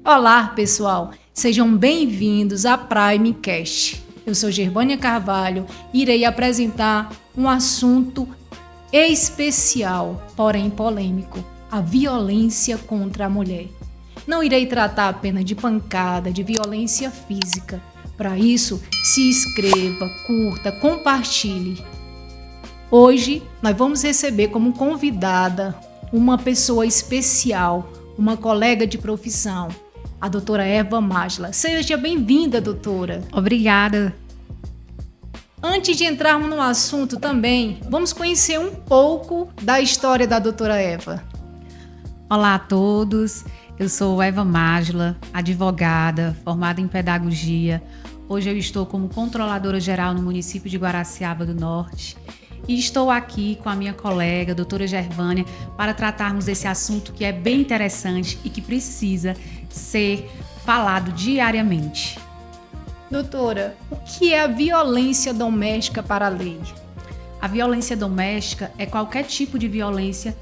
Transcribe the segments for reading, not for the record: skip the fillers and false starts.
Olá, pessoal! Sejam bem-vindos à Primecast. Eu sou Gervânia Carvalho e irei apresentar um assunto especial, porém polêmico: a violência contra a mulher. Não irei tratar apenas de pancada, de violência física. Para isso, se inscreva, curta, compartilhe. Hoje, nós vamos receber como convidada uma pessoa especial, uma colega de profissão, a doutora Eva Mágila. Seja bem-vinda, doutora. Obrigada. Antes de entrarmos no assunto também, vamos conhecer um pouco da história da doutora Eva. Olá a todos, eu sou Eva Mágila, advogada, formada em pedagogia. Hoje eu estou como controladora geral no município de Guaraciaba do Norte. E estou aqui com a minha colega, doutora Gervânia, para tratarmos desse assunto que é bem interessante e que precisa ser falado diariamente. Doutora, o que é a violência doméstica para a lei? A violência doméstica é qualquer tipo de violência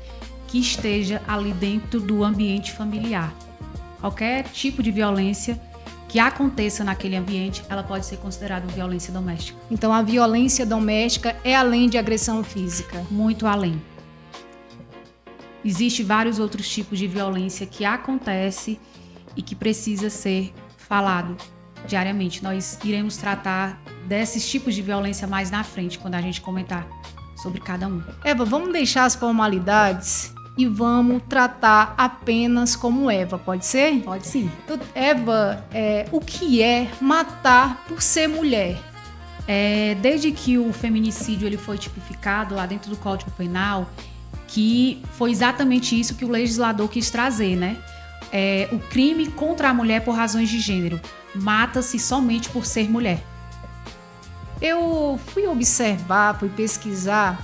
que esteja ali dentro do ambiente familiar. Qualquer tipo de violência que aconteça naquele ambiente, ela pode ser considerada violência doméstica. Então, a violência doméstica é além de agressão física? Muito além. Existem vários outros tipos de violência que acontece e que precisa ser falado diariamente. Nós iremos tratar desses tipos de violência mais na frente, quando a gente comentar sobre cada um. Eva, vamos deixar as formalidades e vamos tratar apenas como Eva, pode ser? Pode sim. Então, Eva, o que é matar por ser mulher? Desde que o feminicídio ele foi tipificado lá dentro do Código Penal, que foi exatamente isso que o legislador quis trazer, né? O crime contra a mulher por razões de gênero. Mata-se somente por ser mulher. Eu fui observar, fui pesquisar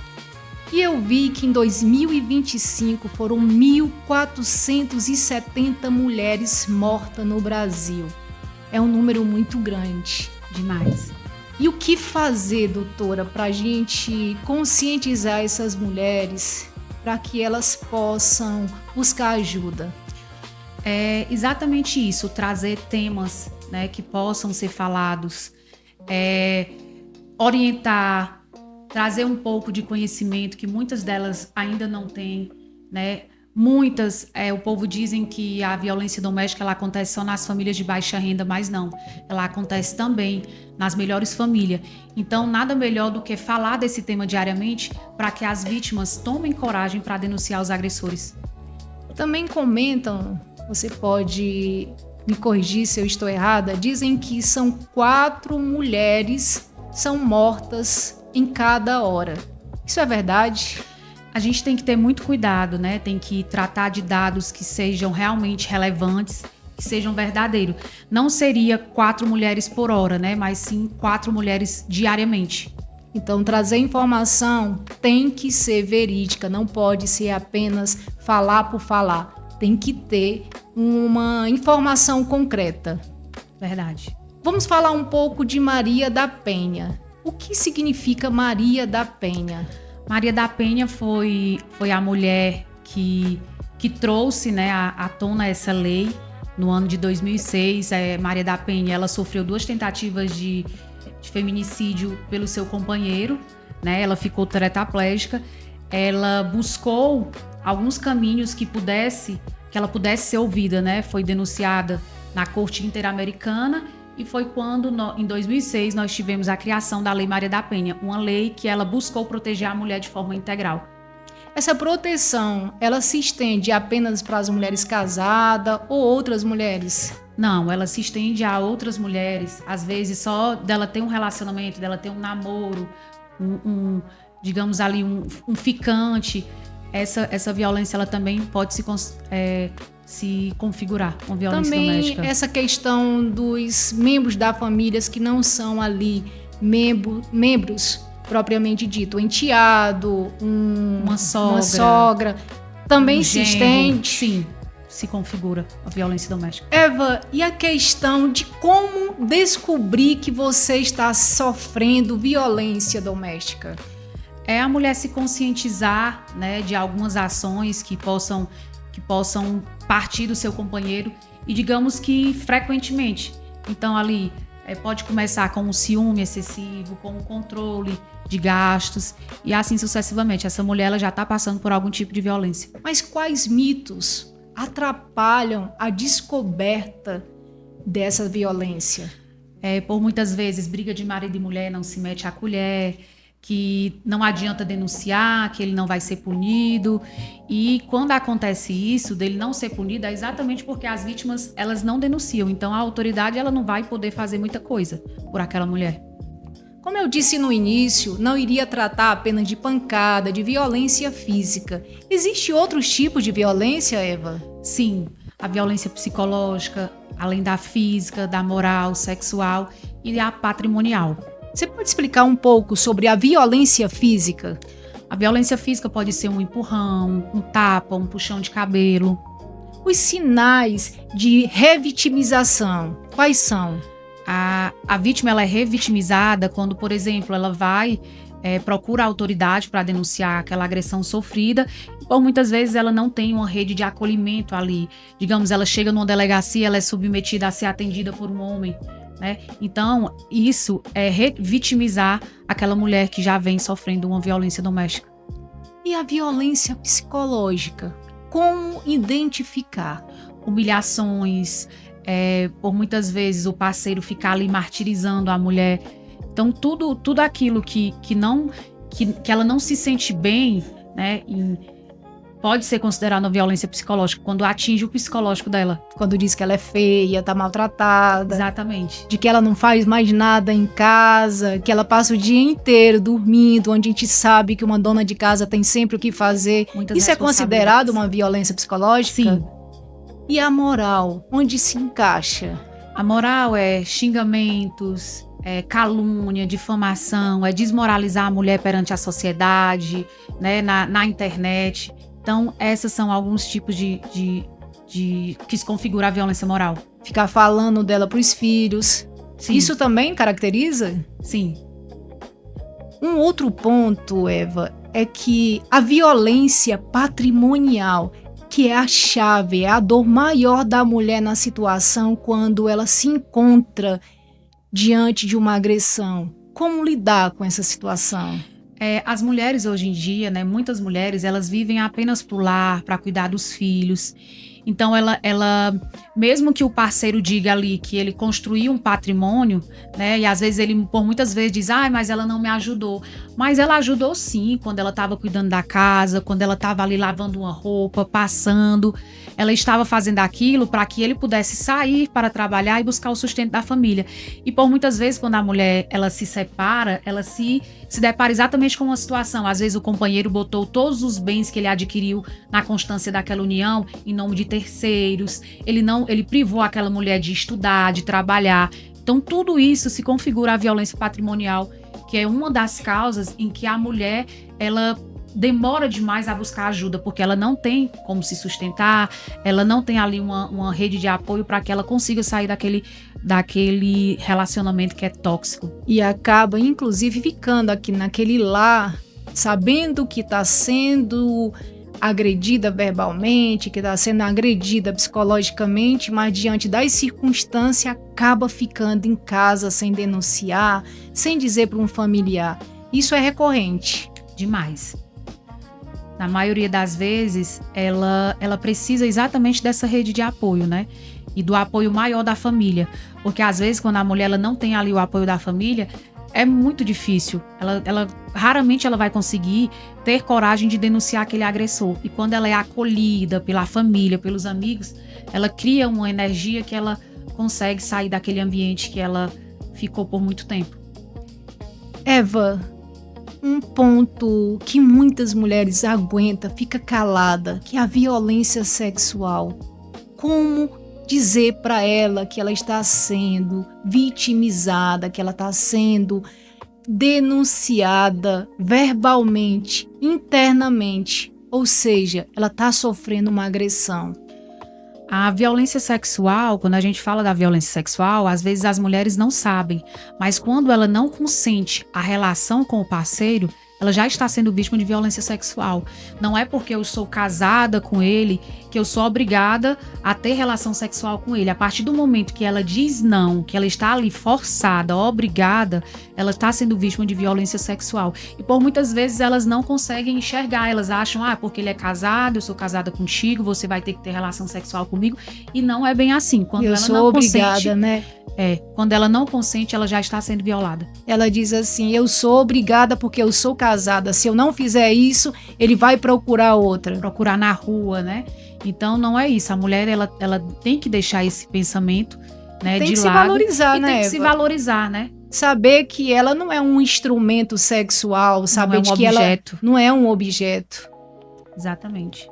e eu vi que em 2025 foram 1.470 mulheres mortas no Brasil. É um número muito grande. Demais. E o que fazer, doutora, para a gente conscientizar essas mulheres para que elas possam buscar ajuda? É exatamente isso, trazer temas, né, que possam ser falados, orientar, trazer um pouco de conhecimento que muitas delas ainda não têm, né? Muitas, o povo dizem que a violência doméstica ela acontece só nas famílias de baixa renda, mas não, ela acontece também nas melhores famílias. Então, nada melhor do que falar desse tema diariamente para que as vítimas tomem coragem para denunciar os agressores. Também comentam, você pode me corrigir se eu estou errada, dizem que são 4 mulheres são mortas em cada hora. Isso é verdade? A gente tem que ter muito cuidado, né? Tem que tratar de dados que sejam realmente relevantes, que sejam verdadeiros. Não seria 4 mulheres por hora, né? Mas sim 4 mulheres diariamente. Então, trazer informação tem que ser verídica, não pode ser apenas falar por falar. Tem que ter uma informação concreta. Verdade. Vamos falar um pouco de Maria da Penha. O que significa Maria da Penha? Maria da Penha foi a mulher que trouxe, né, à tona essa lei no ano de 2006. Maria da Penha ela sofreu 2 tentativas de feminicídio pelo seu companheiro, né? Ela ficou tetraplégica. Ela buscou alguns caminhos que ela pudesse ser ouvida, né? Foi denunciada na Corte Interamericana. E foi quando, em 2006, nós tivemos a criação da Lei Maria da Penha, uma lei que ela buscou proteger a mulher de forma integral. Essa proteção, ela se estende apenas para as mulheres casadas ou outras mulheres? Não, ela se estende a outras mulheres, às vezes só dela ter um relacionamento, dela ter um namoro, digamos ali, um ficante. Essa violência, ela também pode se configurar com violência doméstica. Também essa questão dos membros da família que não são ali membros propriamente dito, um enteado, uma sogra, também se estende. Sim, se configura a violência doméstica. Eva, e a questão de como descobrir que você está sofrendo violência doméstica? É a mulher se conscientizar, né, de algumas ações que possam partir do seu companheiro e digamos que frequentemente. Então ali pode começar com um ciúme excessivo, com um controle de gastos e assim sucessivamente. Essa mulher ela já está passando por algum tipo de violência. Mas quais mitos atrapalham a descoberta dessa violência? Por muitas vezes, briga de marido e mulher não se mete a colher, que não adianta denunciar, que ele não vai ser punido. E quando acontece isso, dele não ser punido, é exatamente porque as vítimas, elas não denunciam. Então, a autoridade, ela não vai poder fazer muita coisa por aquela mulher. Como eu disse no início, não iria tratar apenas de pancada, de violência física. Existem outros tipos de violência, Eva? Sim, a violência psicológica, além da física, da moral, sexual e a patrimonial. Você pode explicar um pouco sobre a violência física? A violência física pode ser um empurrão, um tapa, um puxão de cabelo. Os sinais de revitimização, quais são? A vítima ela é revitimizada quando, por exemplo, ela vai procura a autoridade para denunciar aquela agressão sofrida, ou muitas vezes ela não tem uma rede de acolhimento ali. Digamos, ela chega numa delegacia, ela é submetida a ser atendida por um homem, né? Então, isso é revitimizar aquela mulher que já vem sofrendo uma violência doméstica. E a violência psicológica? Como identificar? Humilhações, por muitas vezes o parceiro ficar ali martirizando a mulher. Então, tudo aquilo que ela não se sente bem, né, pode ser considerado uma violência psicológica, quando atinge o psicológico dela. Quando diz que ela é feia, tá maltratada. Exatamente. De que ela não faz mais nada em casa, que ela passa o dia inteiro dormindo, onde a gente sabe que uma dona de casa tem sempre o que fazer. Isso é considerado uma violência psicológica? Sim. E a moral, onde se encaixa? A moral é xingamentos, calúnia, difamação, desmoralizar a mulher perante a sociedade, né, na internet. Então, esses são alguns tipos de que se configura a violência moral. Ficar falando dela para os filhos. Sim. Isso também caracteriza? Sim. Um outro ponto, Eva, é que a violência patrimonial, que é a chave, é a dor maior da mulher na situação quando ela se encontra diante de uma agressão. Como lidar com essa situação? As mulheres hoje em dia, né, muitas mulheres, elas vivem apenas pro lar, para cuidar dos filhos. Então, ela, mesmo que o parceiro diga ali que ele construiu um patrimônio, né, e às vezes ele, por muitas vezes, diz, mas ela não me ajudou. Mas ela ajudou sim, quando ela estava cuidando da casa, quando ela estava ali lavando uma roupa, passando. Ela estava fazendo aquilo para que ele pudesse sair para trabalhar e buscar o sustento da família. E por muitas vezes, quando a mulher ela se separa, ela se depara exatamente com uma situação. Às vezes o companheiro botou todos os bens que ele adquiriu na constância daquela união em nome de terceiros. Ele privou aquela mulher de estudar, de trabalhar. Então tudo isso se configura a violência patrimonial, que é uma das causas em que a mulher ela demora demais a buscar ajuda, porque ela não tem como se sustentar, ela não tem ali uma rede de apoio para que ela consiga sair daquele relacionamento que é tóxico. E acaba, inclusive, ficando aqui naquele lar, sabendo que está sendo agredida verbalmente, que está sendo agredida psicologicamente, mas diante das circunstâncias acaba ficando em casa sem denunciar, sem dizer para um familiar. Isso é recorrente. Demais. Na maioria das vezes, ela precisa exatamente dessa rede de apoio, né? E do apoio maior da família. Porque às vezes, quando a mulher ela não tem ali o apoio da família, é muito difícil. Raramente ela vai conseguir ter coragem de denunciar aquele agressor. E quando ela é acolhida pela família, pelos amigos, ela cria uma energia que ela consegue sair daquele ambiente que ela ficou por muito tempo. Eva, um ponto que muitas mulheres aguentam, fica calada, que é a violência sexual. Como dizer para ela que ela está sendo vitimizada, que ela está sendo denunciada verbalmente, internamente, ou seja, ela está sofrendo uma agressão. A violência sexual, quando a gente fala da violência sexual, às vezes as mulheres não sabem, mas quando ela não consente a relação com o parceiro, ela já está sendo vítima de violência sexual. Não é porque eu sou casada com ele que eu sou obrigada a ter relação sexual com ele. A partir do momento que ela diz não, que ela está ali forçada, obrigada, ela está sendo vítima de violência sexual. E por muitas vezes elas não conseguem enxergar, elas acham, porque ele é casado, eu sou casada contigo, você vai ter que ter relação sexual comigo. E não é bem assim. Quando eu ela sou não obrigada, consente, né? Quando ela não consente, ela já está sendo violada. Ela diz assim, eu sou obrigada porque eu sou casada. Se eu não fizer isso, ele vai procurar outra. Procurar na rua, né? Então não é isso. A mulher, ela tem que deixar esse pensamento, né, tem de que se lado. valorizar, e né, tem que se Eva? valorizar, né? Saber que ela não é um instrumento sexual, saber Não é um que objeto. ela não é um objeto. Exatamente.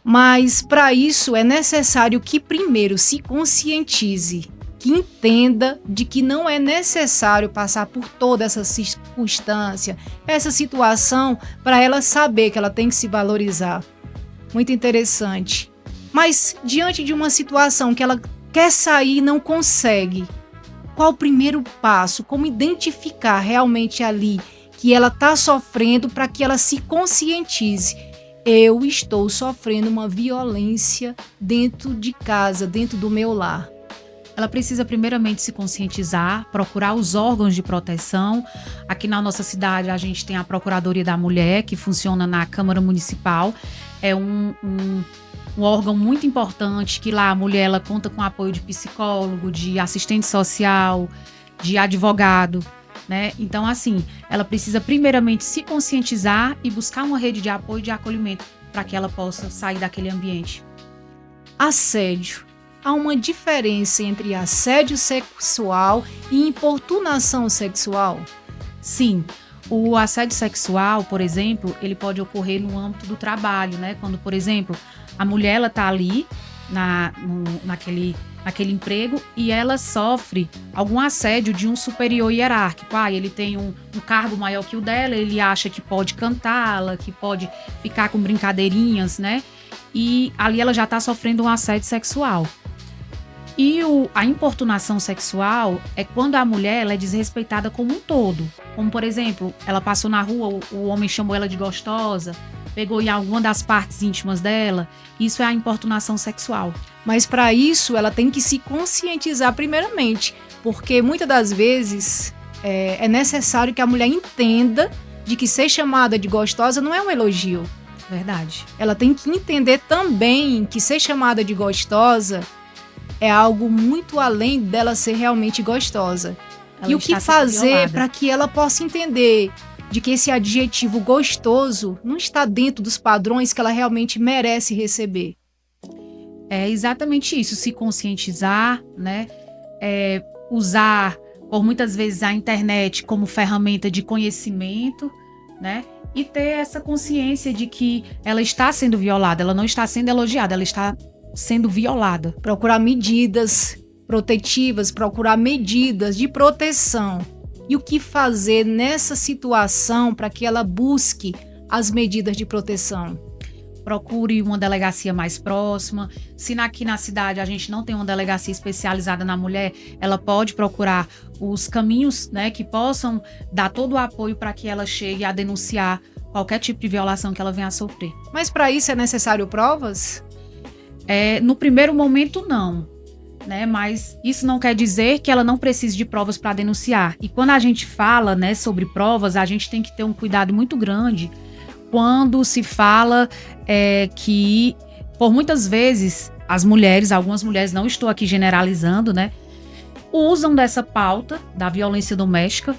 Mas para isso é necessário que primeiro se conscientize, que entenda de que não é necessário passar por toda essa circunstância, essa situação, para ela saber que ela tem que se valorizar. Muito interessante. Mas diante de uma situação que ela quer sair e não consegue, qual o primeiro passo? Como identificar realmente ali que ela está sofrendo para que ela se conscientize? Eu estou sofrendo uma violência dentro de casa, dentro do meu lar. Ela precisa primeiramente se conscientizar, procurar os órgãos de proteção. Aqui na nossa cidade a gente tem a Procuradoria da Mulher, que funciona na Câmara Municipal. É um órgão muito importante, que lá a mulher ela conta com apoio de psicólogo, de assistente social, de advogado, né? Então, assim, ela precisa primeiramente se conscientizar e buscar uma rede de apoio e de acolhimento para que ela possa sair daquele ambiente. Assédio. Há uma diferença entre assédio sexual e importunação sexual? Sim. O assédio sexual, por exemplo, ele pode ocorrer no âmbito do trabalho, né? Quando, por exemplo, a mulher ela tá ali naquele emprego e ela sofre algum assédio de um superior hierárquico. Ele tem um cargo maior que o dela, ele acha que pode cantá-la, que pode ficar com brincadeirinhas, né? E ali ela já está sofrendo um assédio sexual. E a importunação sexual é quando a mulher ela é desrespeitada como um todo. Como, por exemplo, ela passou na rua, o homem chamou ela de gostosa, pegou em alguma das partes íntimas dela. Isso é a importunação sexual. Mas para isso ela tem que se conscientizar primeiramente, porque muitas das vezes é necessário que a mulher entenda de que ser chamada de gostosa não é um elogio. Verdade. Ela tem que entender também que ser chamada de gostosa é algo muito além dela ser realmente gostosa. E o que fazer para que ela possa entender de que esse adjetivo gostoso não está dentro dos padrões que ela realmente merece receber? É exatamente isso, se conscientizar, né? Usar, por muitas vezes, a internet como ferramenta de conhecimento, né? E ter essa consciência de que ela está sendo violada, ela não está sendo elogiada, ela está sendo violada. Procurar medidas protetivas, procurar medidas de proteção. E o que fazer nessa situação para que ela busque as medidas de proteção? Procure uma delegacia mais próxima. Se aqui na cidade a gente não tem uma delegacia especializada na mulher, ela pode procurar os caminhos, né, que possam dar todo o apoio para que ela chegue a denunciar qualquer tipo de violação que ela venha a sofrer. Mas para isso é necessário provas? No primeiro momento, não. Né? Mas isso não quer dizer que ela não precise de provas para denunciar. E quando a gente fala, né, sobre provas, a gente tem que ter um cuidado muito grande quando se fala que, por muitas vezes, as mulheres, algumas mulheres, não estou aqui generalizando, né, usam dessa pauta da violência doméstica,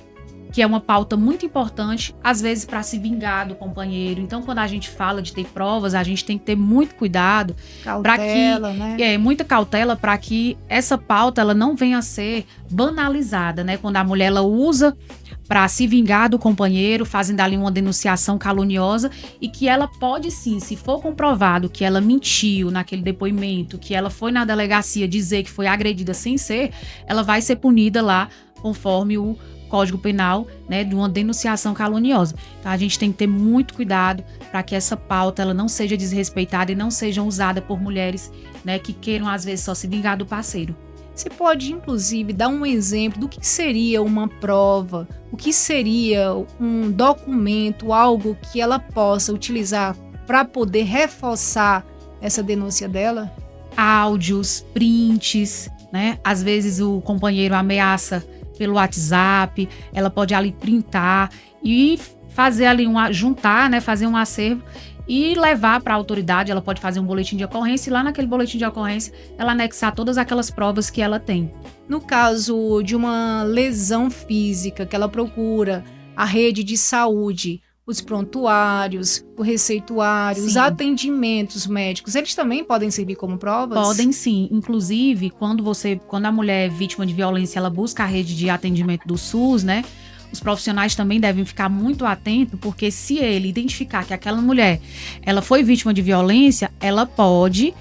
que é uma pauta muito importante, às vezes para se vingar do companheiro. Então, quando a gente fala de ter provas, a gente tem que ter muito cuidado, cautela, né? Muita cautela para que essa pauta ela não venha a ser banalizada, né? Quando a mulher ela usa para se vingar do companheiro, fazendo ali uma denunciação caluniosa, e que ela pode sim, se for comprovado que ela mentiu naquele depoimento, que ela foi na delegacia dizer que foi agredida sem ser, ela vai ser punida lá conforme o Código Penal, né, de uma denunciação caluniosa. Então a gente tem que ter muito cuidado para que essa pauta ela não seja desrespeitada e não seja usada por mulheres, né, que queiram às vezes só se vingar do parceiro. Você pode, inclusive, dar um exemplo do que seria uma prova, o que seria um documento, algo que ela possa utilizar para poder reforçar essa denúncia dela? Áudios, prints, né? Às vezes o companheiro ameaça pelo WhatsApp, ela pode ali printar e fazer ali juntar, né? Fazer um acervo e levar para a autoridade. Ela pode fazer um boletim de ocorrência e lá naquele boletim de ocorrência ela anexar todas aquelas provas que ela tem. No caso de uma lesão física que ela procura, a rede de saúde, os prontuários, o receituário, os atendimentos médicos, eles também podem servir como provas? Podem sim. Inclusive, quando a mulher é vítima de violência, ela busca a rede de atendimento do SUS, né? Os profissionais também devem ficar muito atentos, porque se ele identificar que aquela mulher ela foi vítima de violência, ela pode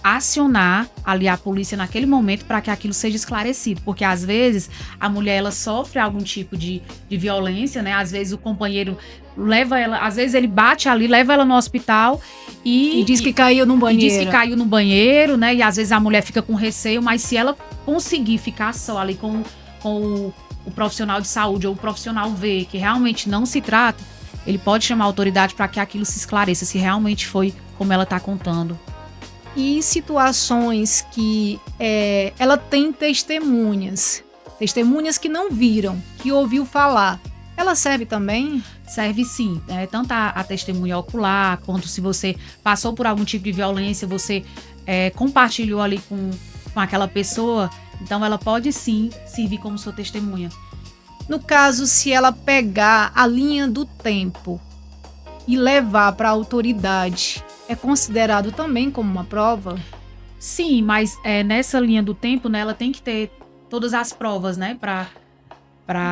acionar ali a polícia naquele momento para que aquilo seja esclarecido, porque às vezes a mulher ela sofre algum tipo de violência, né? Às vezes o companheiro leva ela, às vezes ele bate ali, leva ela no hospital e diz que caiu no banheiro. E diz que caiu no banheiro, né? E às vezes a mulher fica com receio, mas se ela conseguir ficar só ali com o profissional de saúde ou o profissional vê que realmente não se trata, ele pode chamar a autoridade para que aquilo se esclareça, se realmente foi como ela está contando. E em situações que ela tem testemunhas que não viram, que ouviu falar, ela serve também? Serve sim, tanto a testemunha ocular, quanto se você passou por algum tipo de violência, você compartilhou ali com aquela pessoa, então ela pode sim servir como sua testemunha. No caso, se ela pegar a linha do tempo e levar para a autoridade, é considerado também como uma prova? Sim, mas nessa linha do tempo, né, ela tem que ter todas as provas, né,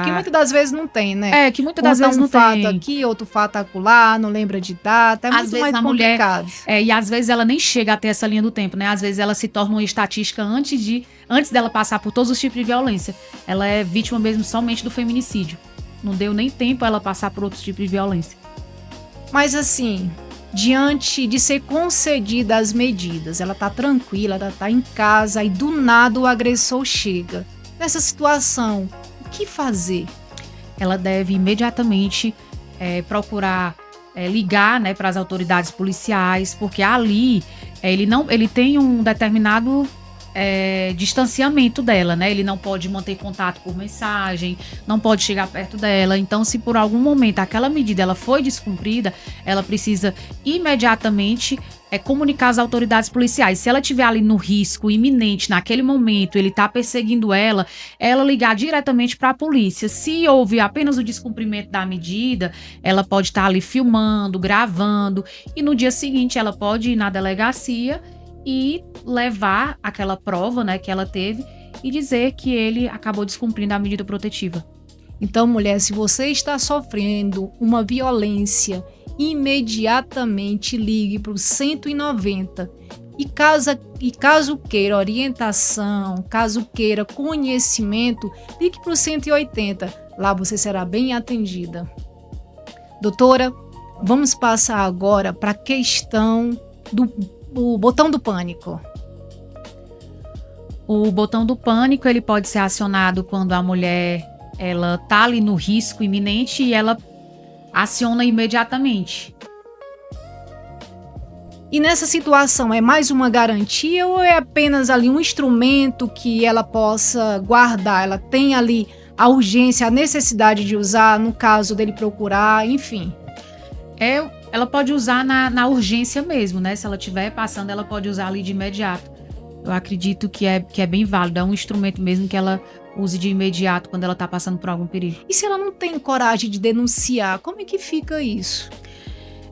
Que muitas das vezes não tem, né? Que muitas das vezes não tem. Um fato aqui, outro fato acolá, não lembra de data, às muito mais complicado. E às vezes ela nem chega a ter essa linha do tempo, né? Às vezes ela se torna uma estatística antes dela passar por todos os tipos de violência. Ela é vítima mesmo somente do feminicídio. Não deu nem tempo a ela passar por outros tipos de violência. Mas assim, diante de ser concedida as medidas, ela tá tranquila, ela tá em casa e do nada o agressor chega. Nessa situação, o que fazer? Ela deve imediatamente procurar ligar, né, para as autoridades policiais, porque ali ele tem um determinado distanciamento dela, né? Ele não pode manter contato por mensagem, não pode chegar perto dela. Então, se por algum momento aquela medida ela foi descumprida, ela precisa imediatamente comunicar às autoridades policiais. Se ela estiver ali no risco iminente, naquele momento, ele está perseguindo ela ligar diretamente para a polícia. Se houve apenas o descumprimento da medida, ela pode estar ali filmando, gravando, e no dia seguinte ela pode ir na delegacia e levar aquela prova, né, que ela teve e dizer que ele acabou descumprindo a medida protetiva. Então, mulher, se você está sofrendo uma violência, imediatamente ligue para o 190. E caso queira orientação, caso queira conhecimento, ligue para o 180. Lá você será bem atendida. Doutora, vamos passar agora para a questão do botão do pânico. O botão do pânico ele pode ser acionado quando a mulher ela tá ali no risco iminente e ela aciona imediatamente. E nessa situação é mais uma garantia ou é apenas ali um instrumento que ela possa guardar? Ela tem ali a urgência, a necessidade de usar no caso dele procurar, enfim. Ela pode usar na urgência mesmo, né? Se ela estiver passando, ela pode usar ali de imediato. Eu acredito que é bem válido, é um instrumento mesmo que ela use de imediato quando ela está passando por algum perigo. E se ela não tem coragem de denunciar, como é que fica isso?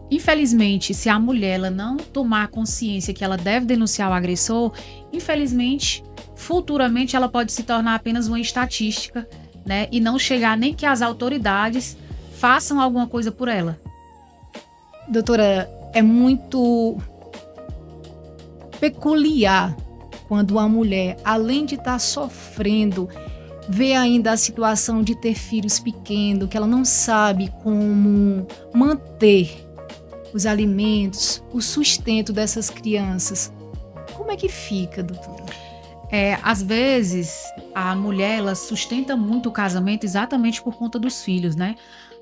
Infelizmente, se a mulher ela não tomar consciência que ela deve denunciar o agressor, infelizmente, futuramente ela pode se tornar apenas uma estatística, né? E não chegar nem que as autoridades façam alguma coisa por ela. Doutora, é muito peculiar quando uma mulher, além de estar sofrendo, vê ainda a situação de ter filhos pequenos, que ela não sabe como manter os alimentos, o sustento dessas crianças. Como é que fica, doutora? Às vezes, a mulher, ela sustenta muito o casamento exatamente por conta dos filhos, né?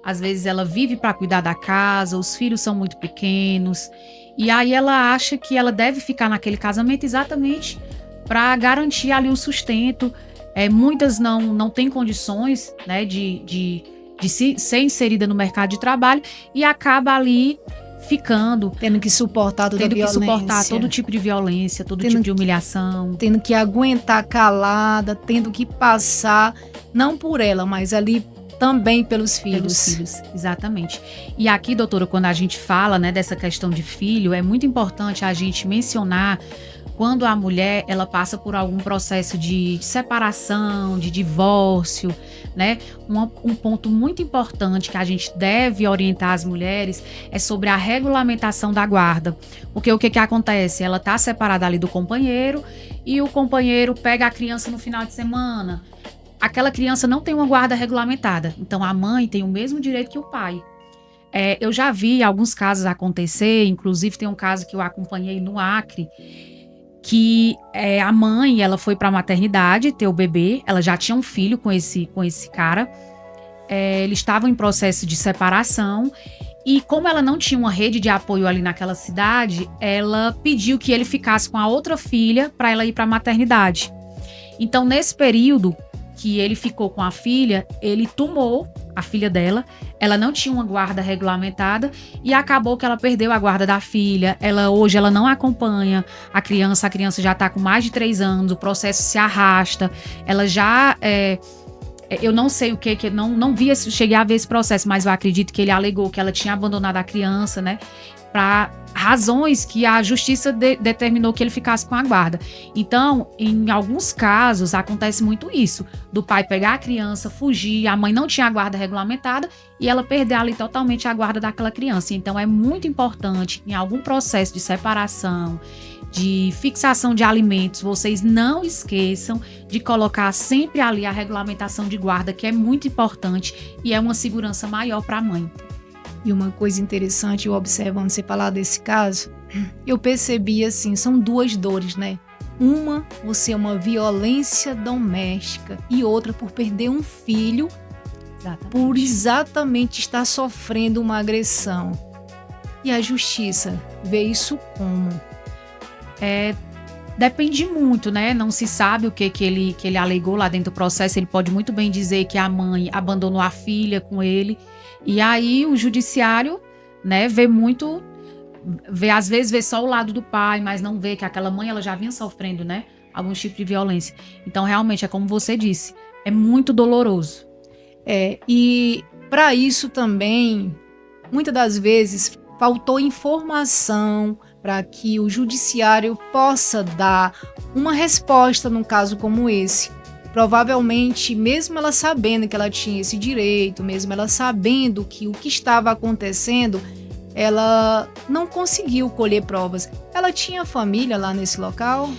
Às vezes ela vive para cuidar da casa, os filhos são muito pequenos, e aí ela acha que ela deve ficar naquele casamento exatamente para garantir ali o sustento. Muitas não têm condições, né, de ser inserida no mercado de trabalho e acaba ali ficando, tendo que suportar toda a violência, que suportar todo tipo de violência, todo tipo de humilhação, tendo que aguentar calada, tendo que passar não por ela, mas ali também pelos filhos. Exatamente. E aqui, doutora, quando a gente fala, né, dessa questão de filho, é muito importante a gente mencionar quando a mulher ela passa por algum processo de separação, de divórcio, né? Um ponto muito importante que a gente deve orientar as mulheres é sobre a regulamentação da guarda. Porque o que acontece? Ela está separada ali do companheiro e o companheiro pega a criança no final de semana. Aquela criança não tem uma guarda regulamentada. Então a mãe tem o mesmo direito que o pai. Eu já vi alguns casos acontecer, inclusive tem um caso que eu acompanhei no Acre, que a mãe, ela foi para a maternidade ter o bebê, ela já tinha um filho com esse cara, eles estavam em processo de separação e como ela não tinha uma rede de apoio ali naquela cidade, ela pediu que ele ficasse com a outra filha para ela ir para a maternidade. Então, nesse período que ele ficou com a filha, ele tomou a filha dela, ela não tinha uma guarda regulamentada e acabou que ela perdeu a guarda da filha. Hoje ela não acompanha a criança já está com mais de 3 anos, o processo se arrasta, ela já... eu não sei o que não vi, cheguei a ver esse processo, mas eu acredito que ele alegou que ela tinha abandonado a criança, né, para razões que a justiça determinou que ele ficasse com a guarda. Então, em alguns casos, acontece muito isso, do pai pegar a criança, fugir, a mãe não tinha a guarda regulamentada e ela perder ali totalmente a guarda daquela criança. Então, é muito importante, em algum processo de separação, de fixação de alimentos, vocês não esqueçam de colocar sempre ali a regulamentação de guarda, que é muito importante e é uma segurança maior para a mãe. E uma coisa interessante, eu observando você falar desse caso, eu percebi assim, são 2 dores, né? Uma, você é uma violência doméstica e outra por perder um filho, por exatamente estar sofrendo uma agressão. E a justiça vê isso como? Depende muito, né? Não se sabe o que ele alegou lá dentro do processo. Ele pode muito bem dizer que a mãe abandonou a filha com ele. E aí o judiciário, né, às vezes vê só o lado do pai, mas não vê que aquela mãe ela já vinha sofrendo, né, algum tipo de violência. Então realmente é como você disse, é muito doloroso. E para isso também, muitas das vezes faltou informação para que o judiciário possa dar uma resposta num caso como esse. Provavelmente, mesmo ela sabendo que ela tinha esse direito, mesmo ela sabendo que o que estava acontecendo, ela não conseguiu colher provas. Ela tinha família lá nesse local?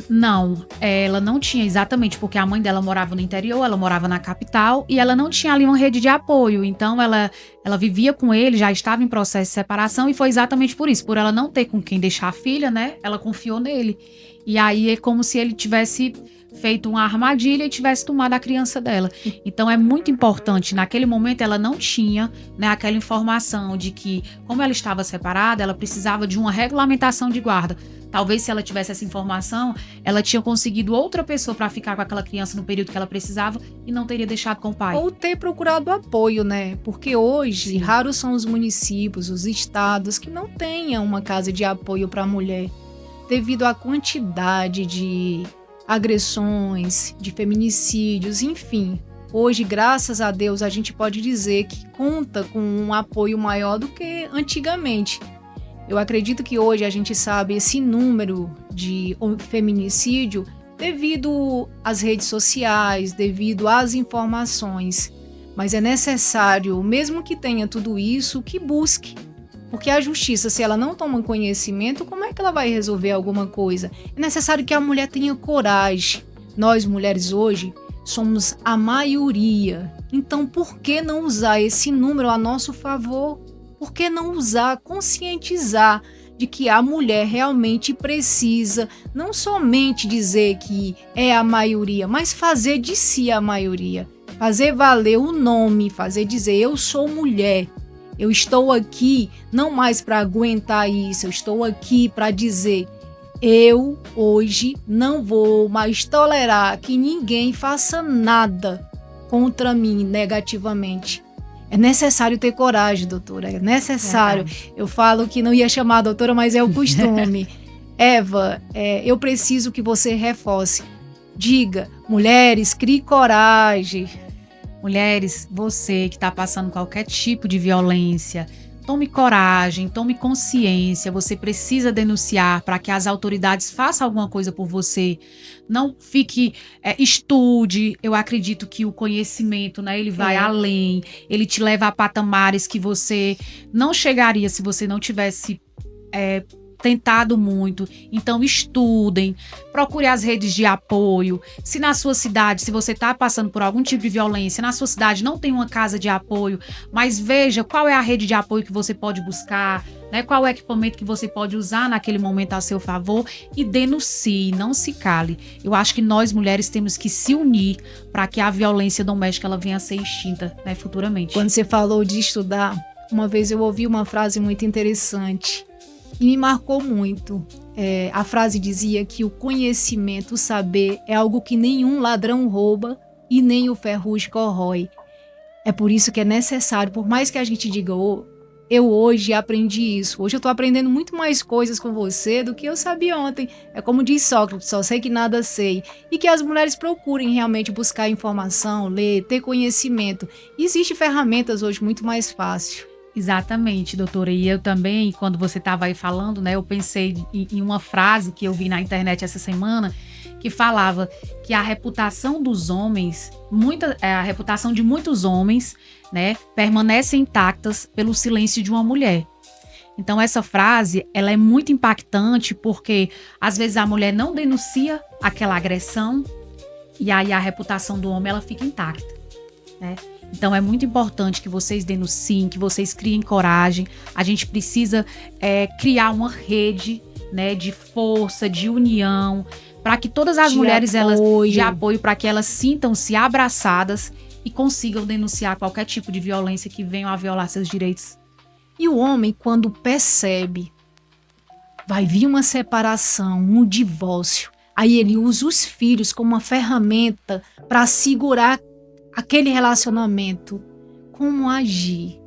Não, ela não tinha exatamente, porque a mãe dela morava no interior, ela morava na capital e ela não tinha ali uma rede de apoio. Então ela vivia com ele, já estava em processo de separação e foi exatamente por isso, por ela não ter com quem deixar a filha, né? Ela confiou nele. E aí é como se ele tivesse feito uma armadilha e tivesse tomado a criança dela. Então é muito importante, naquele momento ela não tinha, né, aquela informação de que, como ela estava separada, ela precisava de uma regulamentação de guarda. Talvez se ela tivesse essa informação, ela tinha conseguido outra pessoa para ficar com aquela criança no período que ela precisava e não teria deixado com o pai. Ou ter procurado apoio, né? Porque hoje, raros são os municípios, os estados que não tenham uma casa de apoio para a mulher, devido à quantidade de agressões, de feminicídios, enfim. Hoje, graças a Deus, a gente pode dizer que conta com um apoio maior do que antigamente. Eu acredito que hoje a gente sabe esse número de feminicídio devido às redes sociais, devido às informações. Mas é necessário, mesmo que tenha tudo isso, que busque. Porque a justiça, se ela não toma conhecimento, como é que ela vai resolver alguma coisa? É necessário que a mulher tenha coragem. Nós, mulheres, hoje, somos a maioria. Então, por que não usar esse número a nosso favor? Por que não usar, conscientizar de que a mulher realmente precisa não somente dizer que é a maioria, mas fazer de si a maioria. Fazer valer o nome, fazer dizer, eu sou mulher. Eu estou aqui não mais para aguentar isso, eu estou aqui para dizer, eu hoje não vou mais tolerar que ninguém faça nada contra mim negativamente. É necessário ter coragem, doutora, é necessário. Eu falo que não ia chamar a doutora, mas é o costume. Eva, eu preciso que você reforce. Diga, mulheres, crie coragem. Mulheres, você que está passando qualquer tipo de violência, tome coragem, tome consciência, você precisa denunciar para que as autoridades façam alguma coisa por você. Não fique, estude. Eu acredito que o conhecimento, né, ele vai além, ele te leva a patamares que você não chegaria se você não tivesse tentado muito. Então estudem, procure as redes de apoio. Se na sua cidade, se você está passando por algum tipo de violência, na sua cidade não tem uma casa de apoio, mas veja qual é a rede de apoio que você pode buscar, né? Qual é o equipamento que você pode usar naquele momento a seu favor e denuncie, não se cale. Eu acho que nós mulheres temos que se unir para que a violência doméstica ela venha a ser extinta, né, futuramente. Quando você falou de estudar, uma vez eu ouvi uma frase muito interessante e me marcou muito. A frase dizia que o conhecimento, o saber, é algo que nenhum ladrão rouba e nem o ferrugem corrói. É por isso que é necessário, por mais que a gente diga, eu hoje aprendi isso, hoje eu estou aprendendo muito mais coisas com você do que eu sabia ontem. É como diz Sócrates, só sei que nada sei. E que as mulheres procurem realmente buscar informação, ler, ter conhecimento. E existem ferramentas hoje muito mais fácil. Exatamente, doutora. E eu também, quando você estava aí falando, né, eu pensei em uma frase que eu vi na internet essa semana, que falava que a reputação dos homens, a reputação de muitos homens, né, permanece intactas pelo silêncio de uma mulher. Então essa frase, ela é muito impactante porque às vezes a mulher não denuncia aquela agressão e aí a reputação do homem ela fica intacta, né? Então é muito importante que vocês denunciem, que vocês criem coragem. A gente precisa criar uma rede, né, de força, de união, para que todas as mulheres de apoio, para que elas sintam-se abraçadas e consigam denunciar qualquer tipo de violência que venha a violar seus direitos. E o homem, quando percebe, vai vir uma separação, um divórcio, aí ele usa os filhos como uma ferramenta para segurar aquele relacionamento. Como agir?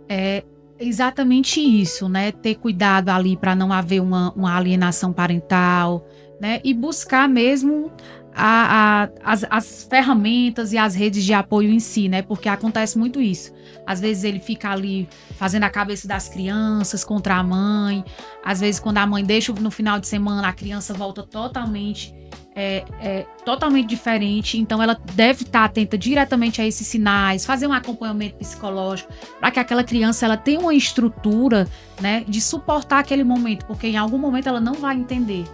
É exatamente isso, né? Ter cuidado ali para não haver uma alienação parental, né? E buscar mesmo as ferramentas e as redes de apoio em si, né? Porque acontece muito isso. Às vezes ele fica ali fazendo a cabeça das crianças contra a mãe. Às vezes quando a mãe deixa no final de semana, a criança volta totalmente diferente, então ela deve estar atenta diretamente a esses sinais, fazer um acompanhamento psicológico para que aquela criança ela tenha uma estrutura, né, de suportar aquele momento, porque em algum momento ela não vai entender,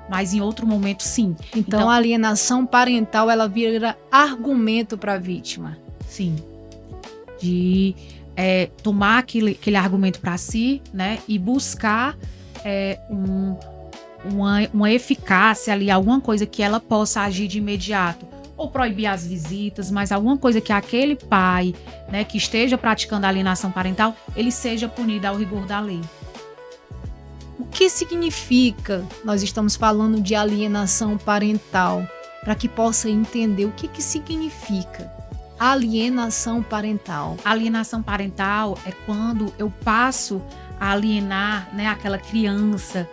mas em outro momento sim. Então a alienação parental ela vira argumento para a vítima. Sim, de tomar aquele argumento para si, né, e buscar uma eficácia ali, alguma coisa que ela possa agir de imediato, ou proibir as visitas, mas alguma coisa que aquele pai, né, que esteja praticando a alienação parental, ele seja punido ao rigor da lei. O que significa, nós estamos falando de alienação parental, para que possa entender o que significa alienação parental. Alienação parental é quando eu passo a alienar, né, aquela criança,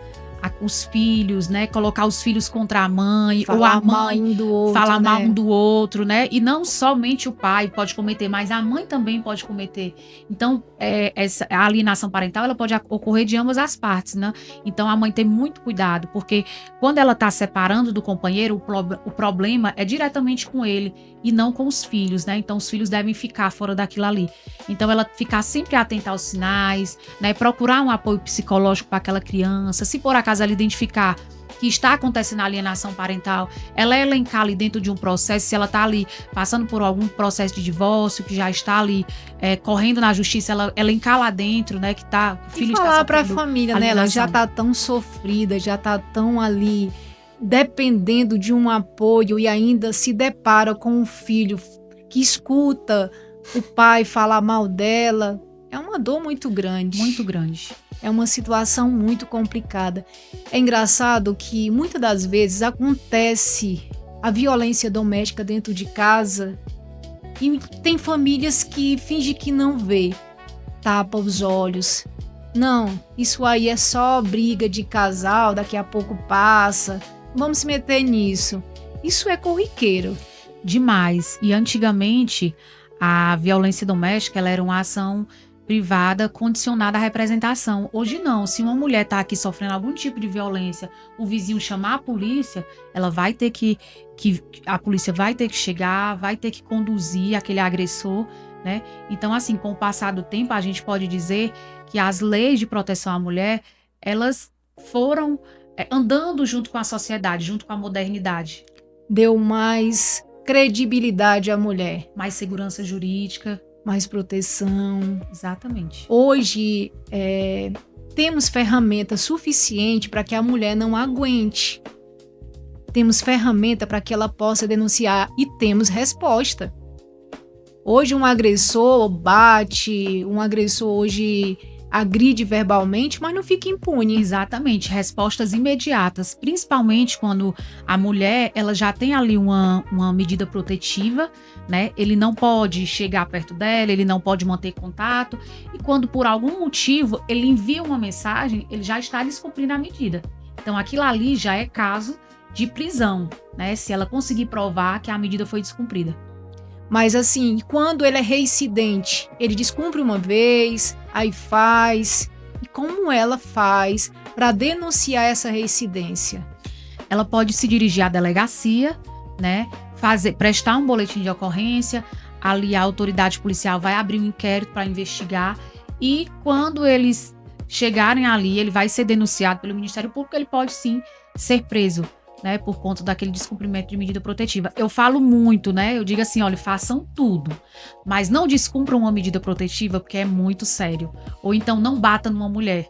os filhos, né? Colocar os filhos contra a mãe, ou a mãe falar mal um do outro, né? E não somente o pai pode cometer, mas a mãe também pode cometer. Então, a alienação parental ela pode ocorrer de ambas as partes, né? Então, a mãe tem muito cuidado, porque quando ela está separando do companheiro, o problema é diretamente com ele e não com os filhos, né? Então, os filhos devem ficar fora daquilo ali. Então, ela ficar sempre atenta aos sinais, né? Procurar um apoio psicológico para aquela criança. Se por acaso ela identificar que está acontecendo a alienação parental, ela elencar ali dentro de um processo, se ela está ali passando por algum processo de divórcio, que já está ali correndo na justiça, ela elencar lá dentro, né, que tá, o filho E está falar para a sofrendo família, né, ela já tá tão sofrida, já tá tão ali dependendo de um apoio e ainda se depara com um filho que escuta o pai falar mal dela. É uma dor muito grande. Muito grande. É uma situação muito complicada. É engraçado que muitas das vezes acontece a violência doméstica dentro de casa e tem famílias que fingem que não vê, tapa os olhos. Não, isso aí é só briga de casal, daqui a pouco passa, vamos se meter nisso. Isso é corriqueiro. Demais. E antigamente, a violência doméstica ela era uma ação privada condicionada à representação. Hoje não, se uma mulher está aqui sofrendo algum tipo de violência, o vizinho chamar a polícia, ela vai ter a polícia vai ter que chegar, vai ter que conduzir aquele agressor, né? Então, assim, com o passar do tempo, a gente pode dizer que as leis de proteção à mulher, elas foram andando junto com a sociedade, junto com a modernidade. Deu mais credibilidade à mulher. Mais segurança jurídica. Mais proteção. Exatamente. Hoje, temos ferramenta suficiente para que a mulher não aguente. Temos ferramenta para que ela possa denunciar e temos resposta. Hoje um agressor bate, um agressor hoje agride verbalmente, mas não fica impune. Exatamente, respostas imediatas, principalmente quando a mulher ela já tem ali uma medida protetiva, né? Ele não pode chegar perto dela, ele não pode manter contato, e quando por algum motivo ele envia uma mensagem, ele já está descumprindo a medida. Então aquilo ali já é caso de prisão, né? Se ela conseguir provar que a medida foi descumprida. Mas assim, quando ele é reincidente, ele descumpre uma vez, aí faz. E como ela faz para denunciar essa reincidência? Ela pode se dirigir à delegacia, né? Prestar um boletim de ocorrência. Ali a autoridade policial vai abrir um inquérito para investigar. E quando eles chegarem ali, ele vai ser denunciado pelo Ministério Público, ele pode sim ser preso, né, por conta daquele descumprimento de medida protetiva. Eu falo muito, né? Eu digo assim, olha, façam tudo, mas não descumpram uma medida protetiva porque é muito sério. Ou então não bata numa mulher.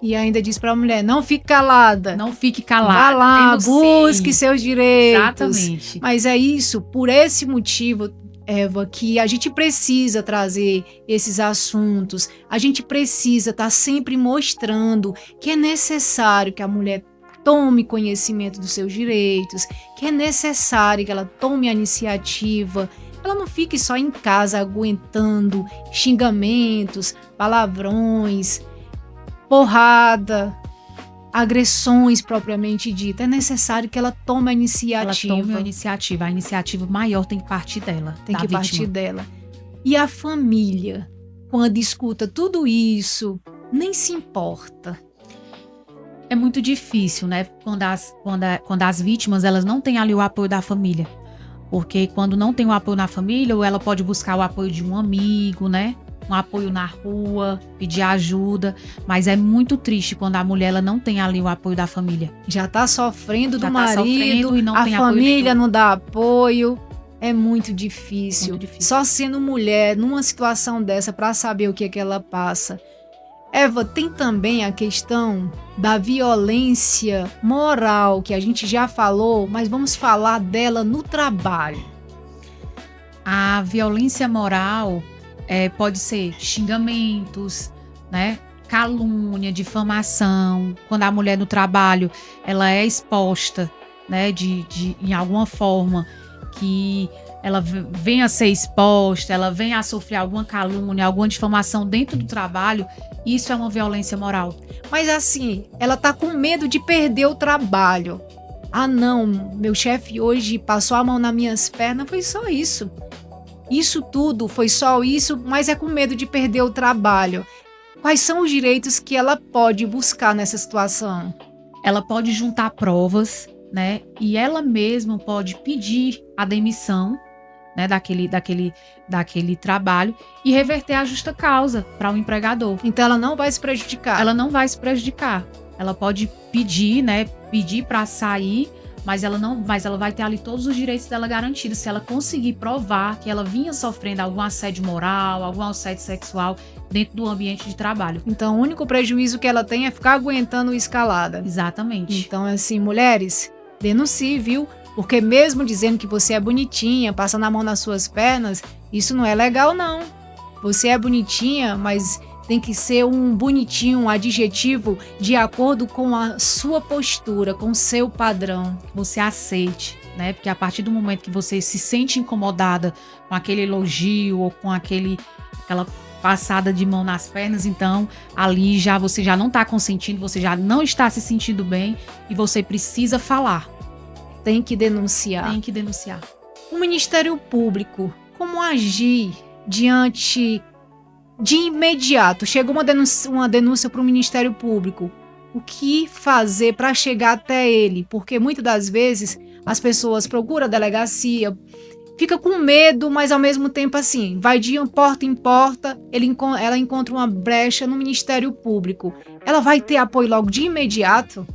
E ainda diz para a mulher, não fique calada. Não fique calada. Vá lá, busque seus direitos. Exatamente. Mas é isso, por esse motivo, Eva, que a gente precisa trazer esses assuntos. A gente precisa estar sempre mostrando que é necessário que a mulher tome conhecimento dos seus direitos, que é necessário que ela tome a iniciativa, ela não fique só em casa aguentando xingamentos, palavrões, porrada, agressões propriamente dita. É necessário que ela tome a iniciativa. Ela tome a iniciativa. A iniciativa maior tem que partir dela. Tem que partir dela. E a família, quando escuta tudo isso, nem se importa. É muito difícil, né? Quando as vítimas elas não têm ali o apoio da família. Porque quando não tem o apoio na família, ou ela pode buscar o apoio de um amigo, né? Um apoio na rua, pedir ajuda. Mas é muito triste quando a mulher ela não tem ali o apoio da família. Já tá sofrendo do marido, e não tem família não dá apoio. É muito difícil. Muito difícil. Só sendo mulher numa situação dessa para saber o que é que ela passa. Eva, tem também a questão da violência moral, que a gente já falou, mas vamos falar dela no trabalho. A violência moral pode ser xingamentos, né? Calúnia, difamação. Quando a mulher no trabalho ela é exposta, né? Em alguma forma que ela venha a ser exposta, ela venha a sofrer alguma calúnia, alguma difamação dentro do trabalho, isso é uma violência moral. Mas assim, ela tá com medo de perder o trabalho. Ah não, meu chefe hoje passou a mão nas minhas pernas, foi só isso. Isso tudo foi só isso, mas é com medo de perder o trabalho. Quais são os direitos que ela pode buscar nessa situação? Ela pode juntar provas, né? E ela mesma pode pedir a demissão, né, daquele trabalho e reverter a justa causa para o empregador. Então ela não vai se prejudicar. Ela não vai se prejudicar. ela pode pedir, né? Pedir para sair, mas ela vai ter ali todos os direitos dela garantidos se ela conseguir provar que ela vinha sofrendo algum assédio moral, algum assédio sexual dentro do ambiente de trabalho. Então, o único prejuízo que ela tem é ficar aguentando escalada. Exatamente. Então, assim, mulheres, denuncie, viu? Porque mesmo dizendo que você é bonitinha, passando a mão nas suas pernas, isso não é legal, não. Você é bonitinha, mas tem que ser um bonitinho, um adjetivo de acordo com a sua postura, com o seu padrão. Você aceite, né? Porque a partir do momento que você se sente incomodada com aquele elogio ou com aquela passada de mão nas pernas, então ali você já não está consentindo, você já não está se sentindo bem e você precisa falar. Tem que denunciar. Tem que denunciar. O Ministério Público, como agir diante de imediato? Chegou uma denúncia para o Ministério Público. O que fazer para chegar até ele? Porque muitas das vezes as pessoas procuram a delegacia, fica com medo, mas ao mesmo tempo assim, vai de porta em porta, ela encontra uma brecha no Ministério Público. Ela vai ter apoio logo de imediato?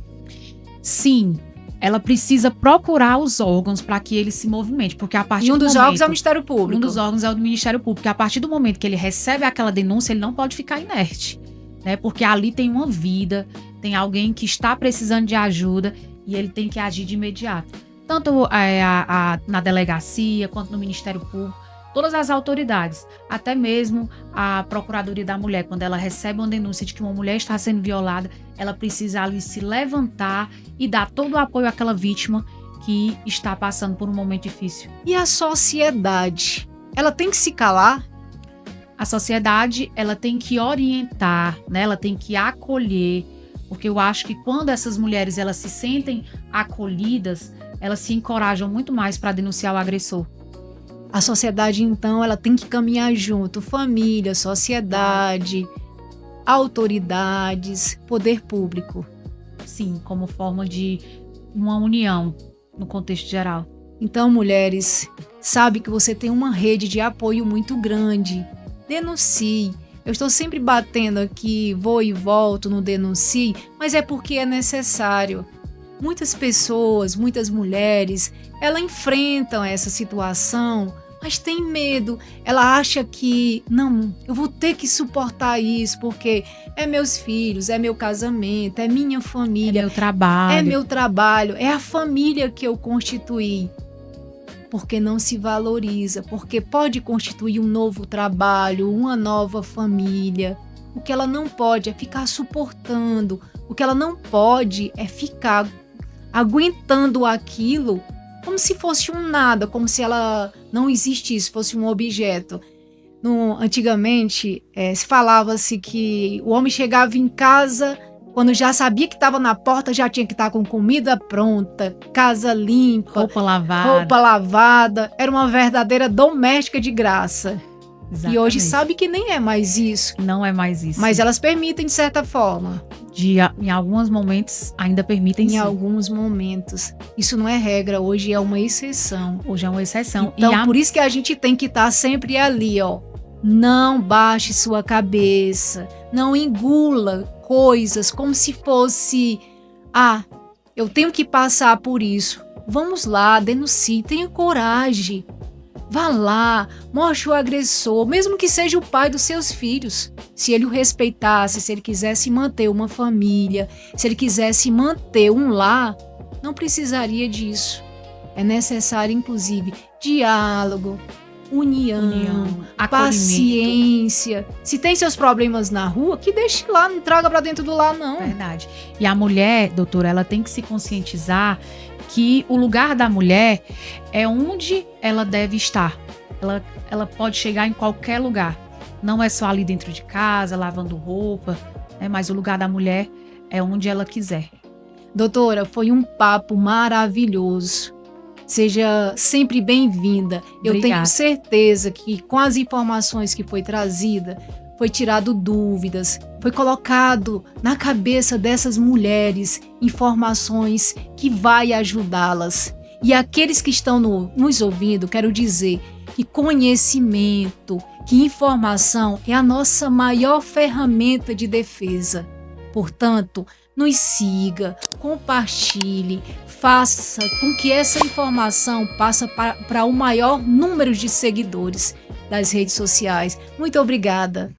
Sim. Ela precisa procurar os órgãos para que ele se movimente, porque a partir do momento... E um dos órgãos é o Ministério Público. Um dos órgãos é o do Ministério Público, porque a partir do momento que ele recebe aquela denúncia, ele não pode ficar inerte, né? Porque ali tem uma vida, tem alguém que está precisando de ajuda e ele tem que agir de imediato. Tanto na delegacia, quanto no Ministério Público, todas as autoridades, até mesmo a Procuradoria da Mulher, quando ela recebe uma denúncia de que uma mulher está sendo violada, ela precisa ali se levantar e dar todo o apoio àquela vítima que está passando por um momento difícil. E a sociedade? Ela tem que se calar? A sociedade, ela tem que orientar, né? Ela tem que acolher, porque eu acho que quando essas mulheres elas se sentem acolhidas, elas se encorajam muito mais para denunciar o agressor. A sociedade, então, ela tem que caminhar junto. Família, sociedade, autoridades, poder público. Sim, como forma de uma união no contexto geral. Então, mulheres, sabe que você tem uma rede de apoio muito grande. Denuncie. Eu estou sempre batendo aqui, vou e volto no denuncie, mas é porque é necessário. Muitas pessoas, muitas mulheres, elas enfrentam essa situação, mas tem medo. Ela acha que, não, eu vou ter que suportar isso, porque é meus filhos, é meu casamento, é minha família. É meu trabalho. É meu trabalho, é a família que eu constituí. Porque não se valoriza, porque pode constituir um novo trabalho, uma nova família. O que ela não pode é ficar suportando. O que ela não pode é ficar aguentando aquilo como se fosse um nada, como se ela não existisse, fosse um objeto. Antigamente, se falava-se que o homem chegava em casa, quando já sabia que estava na porta, já tinha que estar com comida pronta, casa limpa, roupa lavada. Era uma verdadeira doméstica de graça. Exatamente. E hoje sabe que nem é mais isso. Não é mais isso. Mas elas permitem de certa forma. Em alguns momentos ainda permitem sim. Em alguns momentos. Isso não é regra, hoje é uma exceção. Hoje é uma exceção. Então, por isso que a gente tem que estar sempre ali, ó. Não baixe sua cabeça. Não engula coisas como se fosse... eu tenho que passar por isso. Vamos lá, denuncie, tenha coragem. Vá lá, mostre o agressor, mesmo que seja o pai dos seus filhos. Se ele o respeitasse, se ele quisesse manter uma família, se ele quisesse manter um lar, não precisaria disso. É necessário, inclusive, diálogo, união, paciência. Se tem seus problemas na rua, que deixe lá, não traga pra dentro do lar, não. Verdade. E a mulher, doutora, ela tem que se conscientizar que o lugar da mulher é onde ela deve estar. Ela pode chegar em qualquer lugar. Não é só ali dentro de casa, lavando roupa, né? Mas o lugar da mulher é onde ela quiser. Doutora, foi um papo maravilhoso. Seja sempre bem-vinda. Eu tenho certeza que com as informações que foi trazida, foi tirado dúvidas, foi colocado na cabeça dessas mulheres informações que vai ajudá-las. E aqueles que estão nos ouvindo, quero dizer que conhecimento, que informação é a nossa maior ferramenta de defesa. Portanto, nos siga, compartilhe, faça com que essa informação passe para o maior número de seguidores das redes sociais. Muito obrigada.